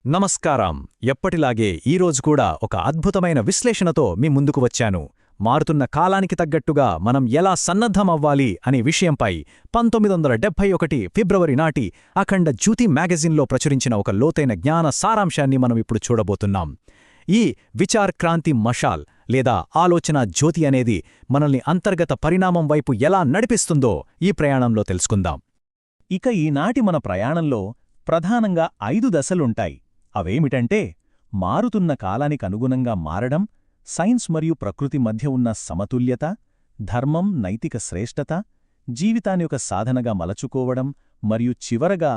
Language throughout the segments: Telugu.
నమస్కారం. ఎప్పటిలాగే ఈరోజు కూడా ఒక అద్భుతమైన విశ్లేషణతో మీ ముందుకు వచ్చాను. మారుతున్న కాలానికి తగ్గట్టుగా మనం ఎలా సన్నద్ధమవ్వాలి అనే విషయంపై 1971 ఫిబ్రవరి నాటి అఖండ జ్యోతి మ్యాగజిన్లో ప్రచురించిన ఒక లోతైన జ్ఞాన సారాంశాన్ని మనం ఇప్పుడు చూడబోతున్నాం. ఈ విచార్ క్రాంతి మషాల్ లేదా ఆలోచన జ్యోతి అనేది మనల్ని అంతర్గత పరిణామం వైపు ఎలా నడిపిస్తుందో ఈ ప్రయాణంలో తెలుసుకుందాం. ఇక ఈనాటి మన ప్రయాణంలో ప్రధానంగా 5 దశలుంటాయి. అవేమిటంటే మారుతున్న కాలానికనుగుణంగా మారడం, సైన్స్ మరియు ప్రకృతి మధ్య ఉన్న సమతుల్యత, ధర్మం, నైతిక శ్రేష్టత, జీవితాన్ని ఒక సాధనగా మలచుకోవడం మరియు చివరగా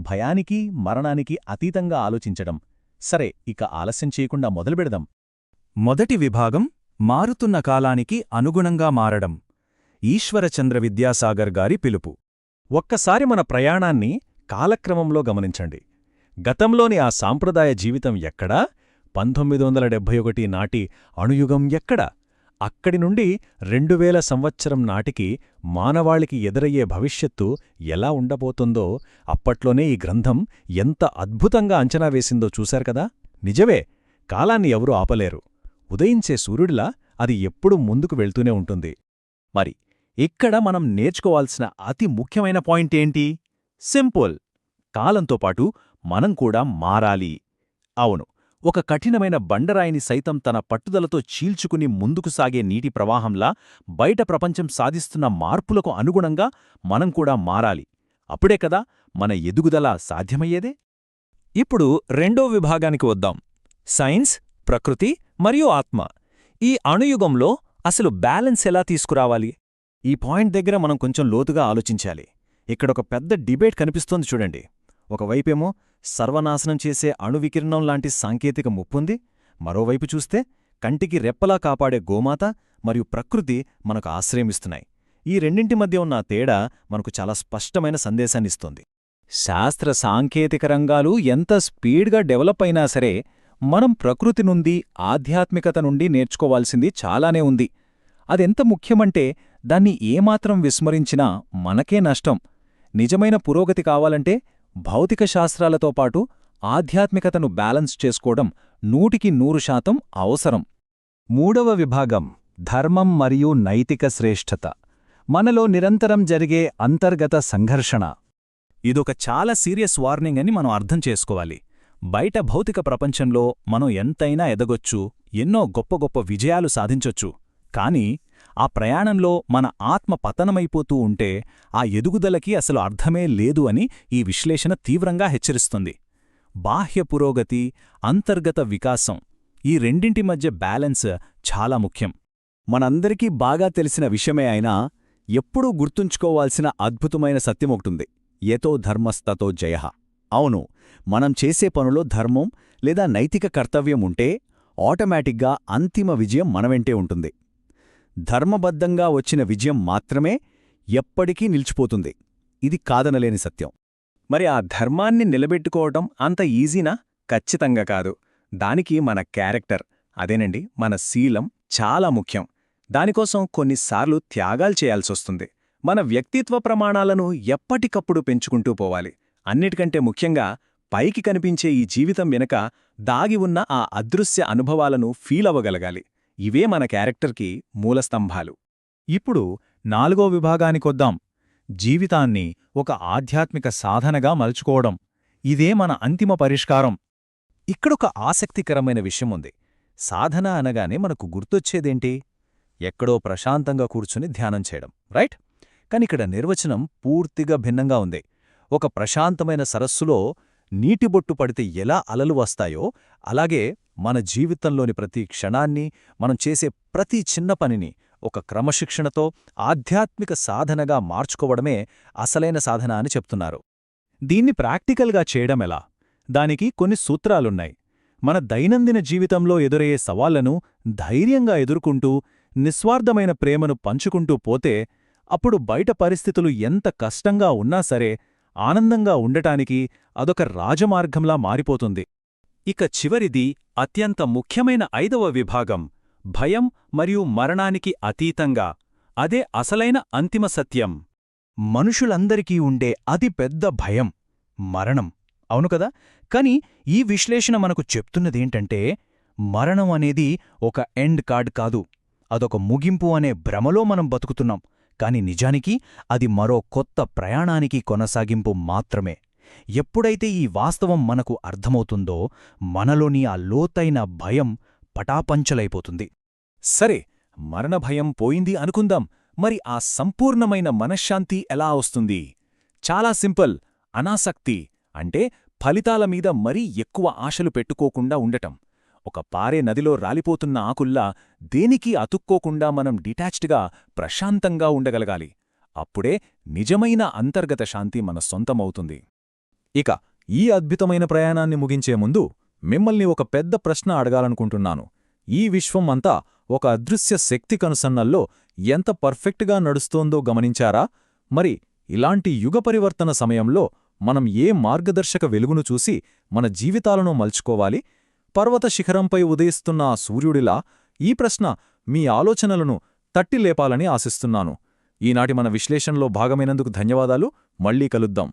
భయానికి, మరణానికి అతీతంగా ఆలోచించడం. సరే, ఇక ఆలస్యం చేయకుండా మొదలుపెడదాం. మొదటి విభాగం మారుతున్న కాలానికి అనుగుణంగా మారడం. ఈశ్వరచంద్ర విద్యాసాగర్ గారి పిలుపు. ఒక్కసారి మన ప్రయాణాన్ని కాలక్రమంలో గమనించండి. గతంలోని ఆ సాంప్రదాయ జీవితం ఎక్కడా, 1971 నాటి అణుయుగం ఎక్కడా, అక్కడి నుండి 2000 సంవత్సరం నాటికి మానవాళికి ఎదురయ్యే భవిష్యత్తు ఎలా ఉండబోతుందో అప్పట్లోనే ఈ గ్రంథం ఎంత అద్భుతంగా అంచనా వేసిందో చూశారు కదా. నిజమే, కాలాన్ని ఎవరూ ఆపలేరు. ఉదయించే సూర్యుడిలా అది ఎప్పుడూ ముందుకు వెళ్తూనే ఉంటుంది. మరి ఇక్కడ మనం నేర్చుకోవాల్సిన అతి ముఖ్యమైన పాయింట్ ఏంటి? సింపుల్. కాలంతో పాటు మనం కూడా మారాలి. అవును, ఒక కఠినమైన బండరాయిని సైతం తన పట్టుదలతో చీల్చుకుని ముందుకు సాగే నీటి ప్రవాహంలా బయట ప్రపంచం సాధిస్తున్న మార్పులకు అనుగుణంగా మనం కూడా మారాలి. అప్పుడే కదా మన ఎదుగుదల సాధ్యమయ్యేదే. ఇప్పుడు రెండో విభాగానికి వద్దాం. సైన్స్, ప్రకృతి మరియు ఆత్మ. ఈ అణుయుగంలో అసలు బ్యాలెన్స్ ఎలా తీసుకురావాలి? ఈ పాయింట్ దగ్గర మనం కొంచెం లోతుగా ఆలోచించాలి. ఇక్కడొక పెద్ద డిబేట్ కనిపిస్తోంది చూడండి. ఒకవైపేమో సర్వనాశనం చేసే అణువికిరణం లాంటి సాంకేతిక ముప్పుంది, మరోవైపు చూస్తే కంటికి రెప్పలా కాపాడే గోమాత మరియు ప్రకృతి మనకు ఆశ్రయమిస్తున్నాయి. ఈ రెండింటి మధ్య ఉన్న తేడా మనకు చాలా స్పష్టమైన సందేశాన్నిస్తోంది. శాస్త్ర సాంకేతిక రంగాలు ఎంత స్పీడ్గా డెవలప్ అయినా సరే, మనం ప్రకృతి నుండి, ఆధ్యాత్మికత నుండి నేర్చుకోవాల్సింది చాలానే ఉంది. అదెంత ముఖ్యమంటే దాన్ని ఏమాత్రం విస్మరించినా మనకే నష్టం. నిజమైన పురోగతి కావాలంటే భౌతిక శాస్త్రాలతో పాటు ఆధ్యాత్మికతను బ్యాలెన్స్ చేసుకోవడం 100% అవసరం. మూడవ విభాగం ధర్మం మరియు నైతిక శ్రేష్టత. మనలో నిరంతరం జరిగే అంతర్గత సంఘర్షణ. ఇదొక చాలా సీరియస్ వార్నింగ్ అని మనం అర్థం చేసుకోవాలి. బయట భౌతిక ప్రపంచంలో మనం ఎంతైనా ఎదగొచ్చు, ఎన్నో గొప్ప గొప్ప విజయాలు సాధించొచ్చు. కానీ ఆ ప్రయాణంలో మన ఆత్మ పతనమైపోతూ ఉంటే ఆ ఎదుగుదలకి అసలు అర్థమే లేదు అని ఈ విశ్లేషణ తీవ్రంగా హెచ్చరిస్తుంది. బాహ్య పురోగతి, అంతర్గత వికాసం, ఈ రెండింటి మధ్య బ్యాలెన్స్ చాలా ముఖ్యం. మనందరికీ బాగా తెలిసిన విషయమే అయినా ఎప్పుడూ గుర్తుంచుకోవాల్సిన అద్భుతమైన సత్యమొకటుంది: యతో ధర్మస్తతో జయః. అవును, మనం చేసే పనులో ధర్మం లేదా నైతిక కర్తవ్యం ఉంటే ఆటోమేటిక్గా అంతిమ విజయం మనవెంటే ఉంటుంది. ధర్మబద్ధంగా వచ్చిన విజయం మాత్రమే ఎప్పటికీ నిలిచిపోతుంది. ఇది కాదనలేని సత్యం. మరి ఆ ధర్మాన్ని నిలబెట్టుకోవటం అంత ఈజీనా? ఖచ్చితంగా కాదు. దానికి మన క్యారెక్టర్, అదేనండి మన శీలం చాలా ముఖ్యం. దానికోసం కొన్నిసార్లు త్యాగాలు చేయాల్సొస్తుంది. మన వ్యక్తిత్వ ప్రమాణాలను ఎప్పటికప్పుడు పెంచుకుంటూ పోవాలి. అన్నిటికంటే ముఖ్యంగా పైకి కనిపించే ఈ జీవితం వెనుక దాగి ఉన్న ఆ అదృశ్య అనుభవాలను ఫీలవ్వగలగాలి. ఇవే మన క్యారెక్టర్కి మూలస్తంభాలు. ఇప్పుడు నాలుగో విభాగానికొద్దాం. జీవితాన్ని ఒక ఆధ్యాత్మిక సాధనగా మలుచుకోవడం. ఇదే మన అంతిమ పరిష్కారం. ఇక్కడొక ఆసక్తికరమైన విషయముంది. సాధన అనగానే మనకు గుర్తొచ్చేదేంటి? ఎక్కడో ప్రశాంతంగా కూర్చుని ధ్యానం చేయడం, రైట్? కానిక్కడ నిర్వచనం పూర్తిగా భిన్నంగా ఉంది. ఒక ప్రశాంతమైన సరస్సులో నీటిబొట్టు పడితే ఎలా అలలు వస్తాయో అలాగే మన జీవితంలోని ప్రతి క్షణాన్ని, మనం చేసే ప్రతి చిన్న పనిని ఒక క్రమశిక్షణతో ఆధ్యాత్మిక సాధనగా మార్చుకోవడమే అసలైన సాధన అని చెప్తున్నారు. దీన్ని ప్రాక్టికల్గా చేయడమెలా? దానికి కొన్ని సూత్రాలున్నాయి. మన దైనందిన జీవితంలో ఎదురయ్యే సవాళ్లను ధైర్యంగా ఎదుర్కొంటూ, నిస్వార్థమైన ప్రేమను పంచుకుంటూ పోతే అప్పుడు బయట పరిస్థితులు ఎంత కష్టంగా ఉన్నా సరే ఆనందంగా ఉండటానికి అదొక రాజమార్గంలా మారిపోతుంది. ఇక చివరిది అత్యంత ముఖ్యమైన 5వ విభాగం భయం మరియు మరణానికి అతీతంగా. అదే అసలైన అంతిమ సత్యం. మనుషులందరికీ ఉండే అతి పెద్ద భయం మరణం. అవును కదా. కాని ఈ విశ్లేషణ మనకు చెప్తున్నదేంటంటే మరణం అనేది ఒక ఎండ్ కార్డ్ కాదు, అదొక ముగింపు అనే భ్రమలో మనం బతుకుతున్నాం. కాని నిజానికి అది మరో కొత్త ప్రయాణానికి కొనసాగింపు మాత్రమే. ఎప్పుడైతే ఈ వాస్తవం మనకు అర్థమవుతుందో మనలోని ఆ లోతైన భయం పటాపంచలైపోతుంది. సరే, మరణభయం పోయింది అనుకుందాం. మరి ఆ సంపూర్ణమైన మనశ్శాంతి ఎలా వస్తుంది? చాలా సింపుల్. అనాసక్తి అంటే ఫలితాల మీద మరీ ఎక్కువ ఆశలు పెట్టుకోకుండా ఉండటం. ఒక పారే నదిలో రాలిపోతున్న ఆకుల్లా దేనికీ అతుక్కోకుండా మనం డిటాచ్డ్గా ప్రశాంతంగా ఉండగలగాలి. అప్పుడే నిజమైన అంతర్గత శాంతి మన సొంతమవుతుంది. ఇక ఈ అద్భుతమైన ప్రయాణాన్ని ముగించే ముందు మిమ్మల్ని ఒక పెద్ద ప్రశ్న అడగాలనుకుంటున్నాను. ఈ విశ్వం అంతా ఒక అదృశ్య శక్తి కనుసన్నల్లో ఎంత పర్ఫెక్ట్గా నడుస్తోందో గమనించారా? మరి ఇలాంటి యుగ పరివర్తన సమయంలో మనం ఏ మార్గదర్శక వెలుగును చూసి మన జీవితాలను మలుచుకోవాలి? పర్వత శిఖరంపై ఉదయిస్తున్న ఆ సూర్యుడిలా ఈ ప్రశ్న మీ ఆలోచనలను తట్టిలేపాలని ఆశిస్తున్నాను. ఈనాటి మన విశ్లేషణలో భాగమైనందుకు ధన్యవాదాలు. మళ్ళీ కలుద్దాం.